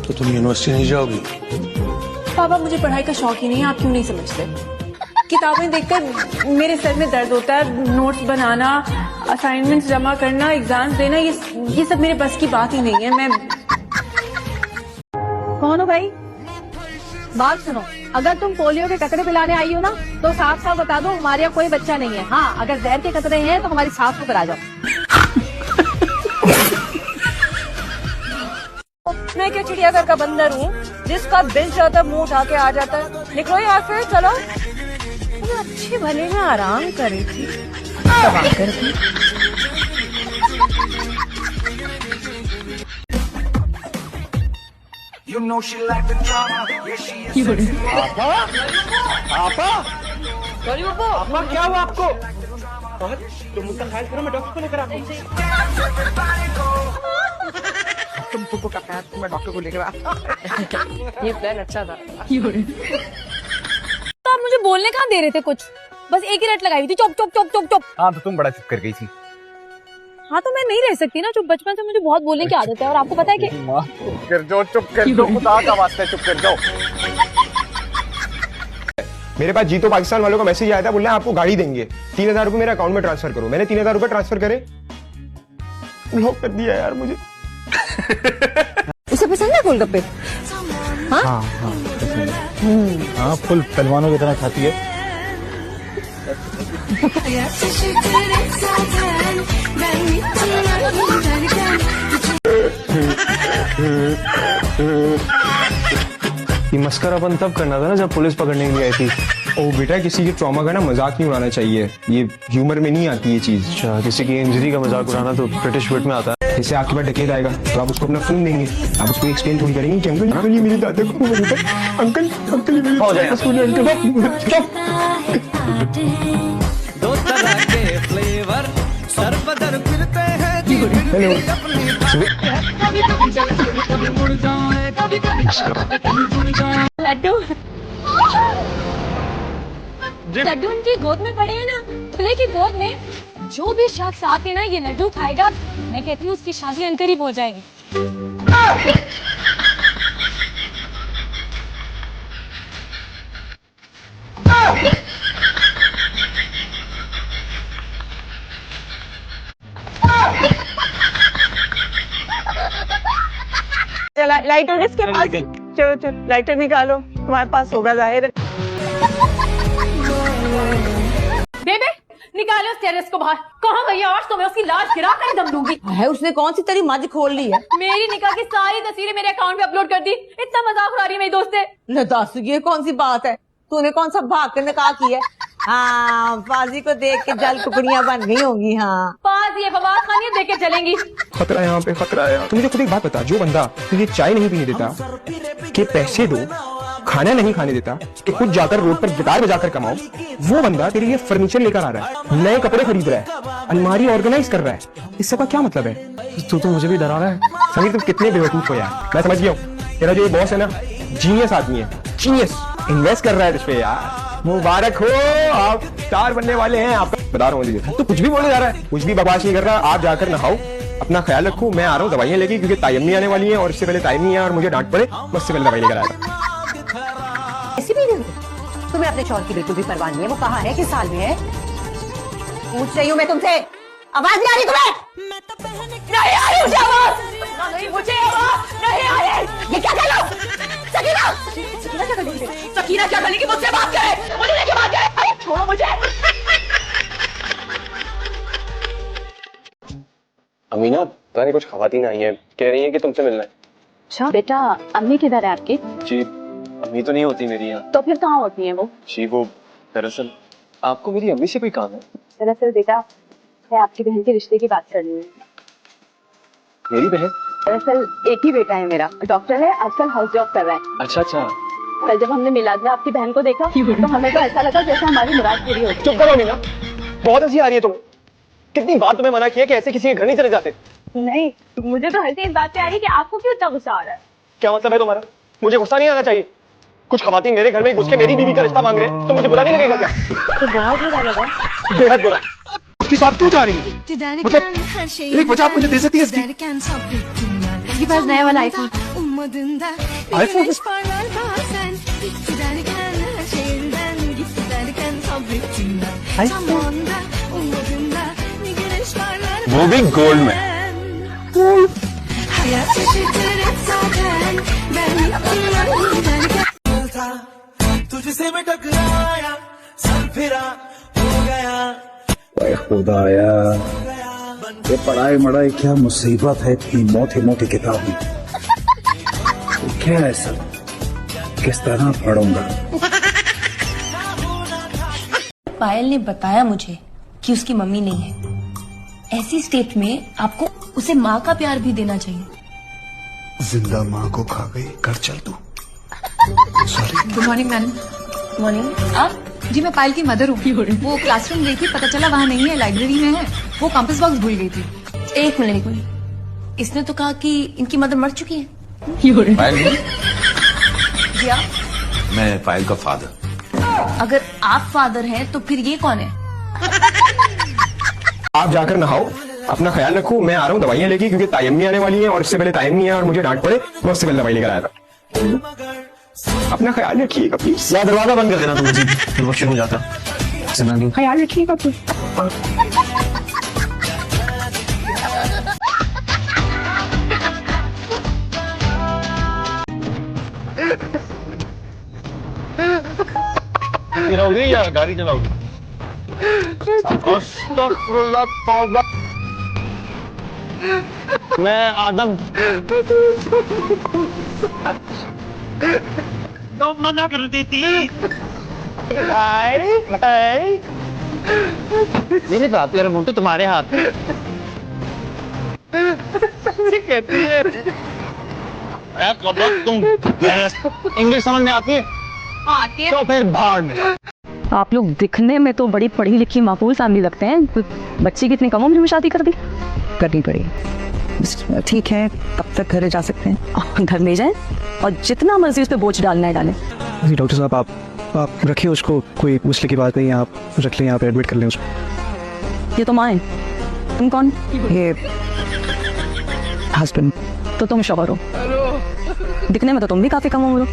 तो तुम यूनिवर्सिटी नहीं जाओगी? पापा मुझे पढ़ाई का शौक ही नहीं है, आप क्यों नहीं समझते? किताबें देखकर मेरे सर में दर्द होता है, नोट्स बनाना, असाइनमेंट्स जमा करना, एग्जाम्स देना, ये सब मेरे बस की बात ही नहीं है। मैं कौन हो भाई? बात सुनो, अगर तुम पोलियो के कतरे पिलाने आई हो ना तो साफ साफ बता दो हमारे यहाँ कोई बच्चा नहीं है। हाँ, अगर जहर के कतरे हैं तो हमारी सास को करा जाओ। मैं क्या चिड़ियाघर का बंदर हूँ जिसका दिल चाहता मुंह उठा के आ जाता है? निकलो यहाँ से, चलो। अच्छे भले में आराम करे थी, दबा कर थी। You know she like the drama. Yeah, she is. आपा आपा क्या हुआ आपको? तुम मुझका ख्याल करो, मैं डॉक्टर को लेकर आता हूँ। तुम पुप्पो का ख्याल, मैं डॉक्टर को लेकर आता हूँ। ये प्लान अच्छा था। तो आप मुझे बोलने कहाँ दे रहे थे कुछ? बस एक ही रट लगाई थी, चुप चुप चुप चुप चुप। हाँ तो तुम बड़ा चुप कर गई थी। हाँ तो मैं नहीं रह सकती ना चुप, बचपन से मुझे बहुत बोलने की आदत है और आपको पता है कि चुप कर जाओ, चुप कर जाओ, खुदा का वास्ता है, चुप कर जाओ। मेरे पास जीतो पाकिस्तान वालों का मैसेज आया था, बोल रहे हैं आपको गाड़ी देंगे, 3,000 रुपए मेरे अकाउंट में ट्रांसफर करो। मैंने 3,000 रुपए ट्रांसफर करे, ब्लॉक कर दिया यार मुझे। उसे पसंद है गोलगप्पे? हाँ हाँ हाँ, फुल पहलवानों की तरह खाती है। ये मस्करापन तब करना था ना जब पुलिस पकड़ने के लिए आई थी। ओ बेटा, किसी के ट्रॉमा का ना मजाक नहीं उड़ाना चाहिए, ये ह्यूमर में नहीं आती ये चीज। अच्छा, किसी की इंजरी का मजाक उड़ाना तो ब्रिटिश विट में आता है। जैसे आपके पास डकैत आएगा तो आप उसको अपना फोन देंगे, आप उसको एक्सप्लेन थोड़ी करेंगे कि अंकल ये मेरे दादा को अंकल अंकल ये मेरे चुप। दो तरह के फ्लेवर सर बदर फिरते हैं। हेलो, लड्डू लड्डू उनकी गोद में पड़े हैं ना, खुले की गोद में। जो भी शख्स आके ना ये लड्डू खाएगा, मैं कहती हूँ उसकी शादी अनकरीब हो जाएगी। लाइटर किसके पास? चलो चलो लाइटर निकालो, तुम्हारे पास होगा जाहिर है। बेबे निकालो उस टेरेस को बाहर। कहाँ गई है? आज तो मैं उसकी लाश गिरा कर दम दूंगी। है, उसने कौन सी तेरी मज खोल ली है? मेरी निकाह की सारी तस्वीरें मेरे अकाउंट पे अपलोड कर दी। इतना मजाक उड़ा रही है मेरी दोस्त से। ले दस, ये कौन सी बात है? तूने कौन सा भाग कर निकाह की है? हाँ, बाजी को देख के जल टुकड़ियां बन गई होंगी। हाँ, पास ये फवाद खान ये देख के चलेंगी। खतरा है यहाँ पे, खतरा है। तुम मुझे खुद एक बात बता, जो बंदा तुझे चाय नहीं पीने देता, के पैसे दो, खाना नहीं खाने देता, कि खुद जाकर रोड पर गिटार बजाकर कमाओ, वो बंदा तेरे लिए फर्नीचर लेकर आ रहा है, नए कपड़े खरीद रहा है, अलमारी ऑर्गेनाइज कर रहा है। इससे का क्या मतलब है? तू तो मुझे भी डरा रहा है। समीर तुम कितने बेवकूफ हो यार। मैं समझ गया हूँ, तेरा जो ये बॉस है ना, जीनियस आदमी है, जीनियस। इन्वेस्ट कर रहा है इस पे यार। मुबारक हो, आप स्टार बनने वाले हैं। आप बता रहा हूँ, तो कुछ भी बोले जा रहा है, कुछ भी बकवास नहीं कर रहा। आप जाकर नहाओ, अपना ख्याल रखो, मैं आ रहा हूँ दवाइयाँ लेके, क्योंकि तायम्मी आने वाली है और इससे पहले तायम्मी है और मुझे डांट पड़े, बस से पहले दवाई लेकर आएगा। ऐसी भी नहीं। तुम्हें अपने शौहर की बिल्कुल भी परवाह नहीं है। वो कहाँ है, किस साल में है? पूछ रही हूँ मैं तुमसे, आवाज नहीं आ रही तुम्हें? नहीं आ रही मुझे आवाज, नहीं मुझे आवाज नहीं आ रही। ये क्या कर लो? सकीना, सकीना क्या करेगी? मुझसे बात करे, मुझे लेके बात करे। छोड़ो मुझे। अमीना, पता नहीं कुछ खवातीन आई है, कह रही है कि तुमसे मिलना है। अच्छा बेटा, अम्मी किधर है आपकी? जी, अम्मी तो नहीं होती मेरी यहाँ। तो फिर कहाँ होती है वो? जी वो, दरअसल आपको मेरी अम्मी से कोई काम है? दरअसल बेटा, मैं आपकी बहन के रिश्ते की बात कर रही हूँ। मेरी बहन? दरअसल एक ही बेटा है मेरा, डॉक्टर है, आजकल हाउस जॉब कर रहा है। अच्छा अच्छा। कल जब हमने मिलाद में आपकी बहन को देखा तो हमें तो ऐसा लगा जैसे हमारी मुराद पूरी हो गई। चुप करो अमीना, बहुत हंसी आ रही है तुम। कितनी बार तुम्हें मना किया कि ऐसे किसी के घर नहीं चले जाते। नहीं, मुझे तो हंसी इस बात पे आ रही है कि आपको क्यों इतना गुस्सा आ रहा है? क्या मतलब है तुम्हारा? मुझे गुस्सा नहीं आना चाहिए। कुछ खवातीन मेरे घर में घुस के मेरी बीवी का रिश्ता मांग रहे हैं, तो मुझे बुरा नहीं लगेगा क्या? तो बहुत बुरा लगा। बेहद बुरा। उसकी साथ क्यों जा रही है? मतलब एक वजह आप मुझे दे सकती है इसकी? इसके पास नया वाला iPhone ummadığında Ay, bir güneş parlar bazen. Gitti derken her şeyinden, gitti derken sabrettiğinden. Tam o anda ummadığında bir güneş parlar वो भी गोल्ड में hayat şaşırtır hep zaten. Ben gittim ben giderken. तुझसे मैं टकराया सर फिरा हो गया खुदाया ये पढ़ाई मढ़ाई क्या मुसीबत है इतनी मोटी मोटी किताबें क्या है सब किस तरह पढ़ूंगा पायल ने बताया मुझे कि उसकी मम्मी नहीं है। ऐसी स्टेट में आपको उसे माँ का प्यार भी देना चाहिए। जिंदा माँ को खा गई कर चल तू गुड मॉर्निंग मैम। मॉर्निंग। आप? जी मैं पायल की मदर हूँ। वो क्लासरूम गई थी, पता चला वहाँ नहीं है, लाइब्रेरी में है। वो कंपास बॉक्स भूल गई थी। एक मिनट। इसने तो कहा कि इनकी मदर मर चुकी है। जी आप? मैं पायल का फादर अगर आप फादर हैं तो फिर ये कौन है? आप जाकर नहाओ, अपना ख्याल रखो। मैं आ रहा हूँ दवाइयाँ लेके, क्योंकि तायम्मी आने वाली है और इससे पहले तायम्मी है और मुझे डांट पड़े, मैं उससे पहले दवाई लेकर आया था। अपना ख्याल रखिएगा प्लीज। या दरवाजा बंद कर देना तुम जी, फिर वो शुरू हो जाता। ख्याल रखिएगा तू। गिराओगे या गाड़ी चलाओगे? मैं आदम तो मना कर देती मेरे साथ तेरा मुंह तो तुम्हारे हाथ में कहती है तुम इंग्लिश समझ में आती है? आती है। तो फिर भाड़ में। आप लोग दिखने में तो बड़ी पढ़ी लिखी माकूल फैमिली लगते हैं, बच्ची की इतनी कम उम्र में शादी कर दी। करनी पड़ी। ठीक है, कब तक घर जा सकते हैं? घर ले जाएं और जितना मर्जी उस पर बोझ डालना है डालें। जी डॉक्टर साहब, आप रखिए उसको, कोई मसले की बात नहीं है, आप रख लें, यहाँ पे एडमिट कर लें उसको। ये तो माँ है, तुम कौन? ये हस्बैंड। तो तुम शौहर हो। दिखने में तो तुम भी काफी कम उम्र हो।